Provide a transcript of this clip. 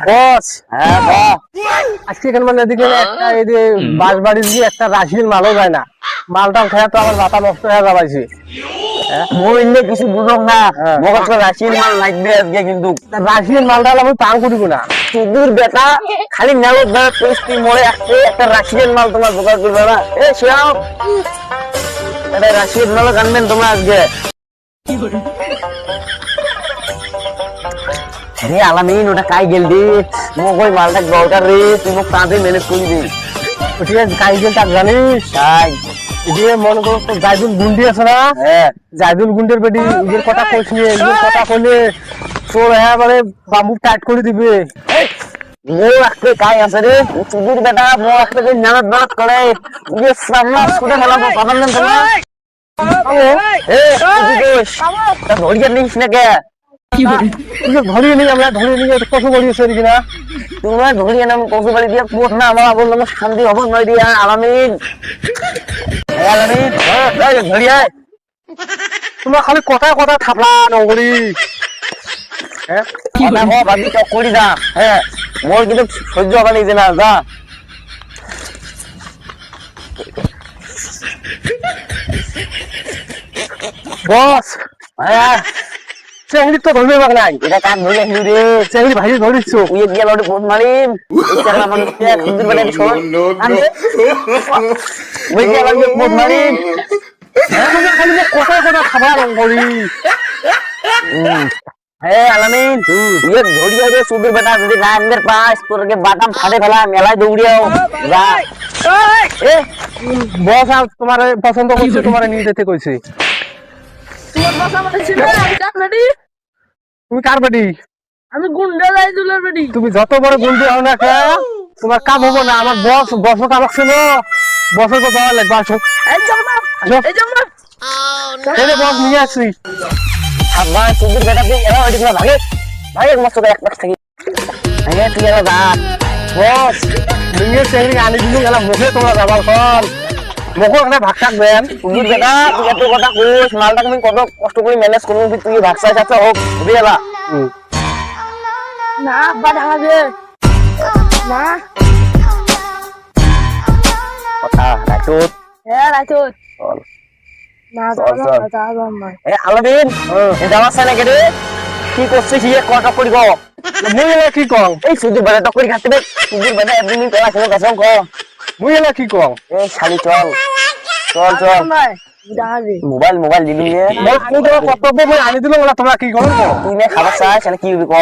বস, হ্যাঁ বাহ, আজকে এখানে মানে এদিকে একটা এই যে বাঁশবাড়ি দিয়ে একটা রাশির মালও যায় না। মালটা খেয়ে তো আমার মাথা নষ্ট হয়ে যাবাইছে। মই ইন্নে কিছু বুঝক না, হ্যাঁ। মোক একটা রাশিয়ান মাল লাগবে আজকে কিন্তু। রাশিয়ান মালটা হলে আমি পান করিব না। সুদূর বেটা, খালি মেলত ধরে টেস্টি মরে আসছে, একটা রাশিয়ান মাল তোমার জোগাড় করবে না। এ শিয়াও, একটা রাশিয়ান মাল আনবেন তোমরা আজকে। রে আলামিন, ওটা কাই গেল দি, মোক ওই মালটা দরকার রে, তুই মোক তাড়াতাড়ি ম্যানেজ করে দিবি। ঠিক আছে, কাইজেল তাক জানিস? তাই এই যে মনে করো তো জাইদুল গুন্ডি আছে না, হ্যাঁ, জাইদুল গুন্ডের বেটি ইদের কথা কইস নিয়ে, ইদের কথা কইলে তোর এবারে বাম্বু টাইট করে দিবে। মো একটা কাই আছে রে, সুদূর বেটা, মো একটা যে মেহনত মেহনত করে, যে সামনা ছুটে ফেলাবো, পাবেন না তোমরা? এ, কি কইস? তা ধরিয়ে নিস না কে? ধরিয়ে নিয়ে আমরা ধরিয়ে নিয়ে কত করিয়েছে কিনা। তোমরা ধরিয়ে নাম কসুবাড়ি দিয়ে পোট না, আমার বললাম শান্তি হবো নয় দিয়া। আলামিন, এ আলামিন, এই ধরিয়ে আয়। তোমরা খালি কথায় কথা থাপলা নগরী। হ্যাঁ, কথা কও, ভাবি চক করি যা। হ্যাঁ, মোর কিন্তু সহ্য হবে না, না যা। বস, হ্যাঁ, চেংড়ি তো ধরবে পাক নাই। এটা কাজ ধরে আসলি রে। চেংড়ি ভাই ধরিস। তুই গিয়ে লড়ে পোট মারিম, এই চালা মানুষকে সুন্দর বেটা শোন। ওই গিয়ে লাগবে পোট মারিম। খালি কথায় কথা থাপলা নগরী। হ্যাঁ আলামিন, ये ধরিয়ে দে সুন্দর বেটা, যদি না আনবে পাস তোরকে বাদাম ফাটে ফেলা, মেলায় দৌড়িয়াও যা। এ বস আর তোমার পছন্দ করছে, তোমার নিয়ে যেতে কইছে। তোমার বাসা আমাদের ছিল, আমি কার বেটি? তুমি কার বেটি? আমি গুন্ডা জাইদুলের বেটি। তুমি যত বড় গুন্ডি হও না কেন, তোমার কাম হবো না। আমার বস কাম ছিল, বসের তো দেওয়া লাগবে। আসো এই জামা, আসো, এই জামা। এই যে বস নিয়ে আসছি। আবার সুন্দর বেটা, তুই এরা ওইদিকে ভাগে ভাগে মস্ত করে এক পাশ থেকে। হ্যাঁ তুই এরা যা। বস নিয়ে চেংড়ি আনি দিলু, গেলাম মুখে তোমরা যাবার কল মুখে ওখানে ভাগ থাকবেন। সুন্দর বেটা, তুই এত কথা কইস, মালটা তুমি কত কষ্ট করে ম্যানেজ করবো, তুই ভাগসাই সাথে হোক বুঝে এলা। না আব্বা ঢাকা দে না। কথা রাখুত। হ্যাঁ রাইতুত চল না, চল, চল। যাবা। এ আলামিন, এ যাওয়ার সাই না কেটে কি করছিস? ইয়ে কটা করি গো, মুই এলা কি কং, এই সুন্দর বেটা টকরি খাতে বে, সুন্দর বেটা এমনি তোলা ছিল কাছং ক। মুই এলা কি কং। এই শালি চল চল চল, ঢাকা দে। মোবাইল মোবাইল দিবি নে। মই আনি দেওয়ার কর্তব্য, মই আনি দিলো, ওরা তোমরা কি করো? তুই নে খাবার চাস, কি হবি ক?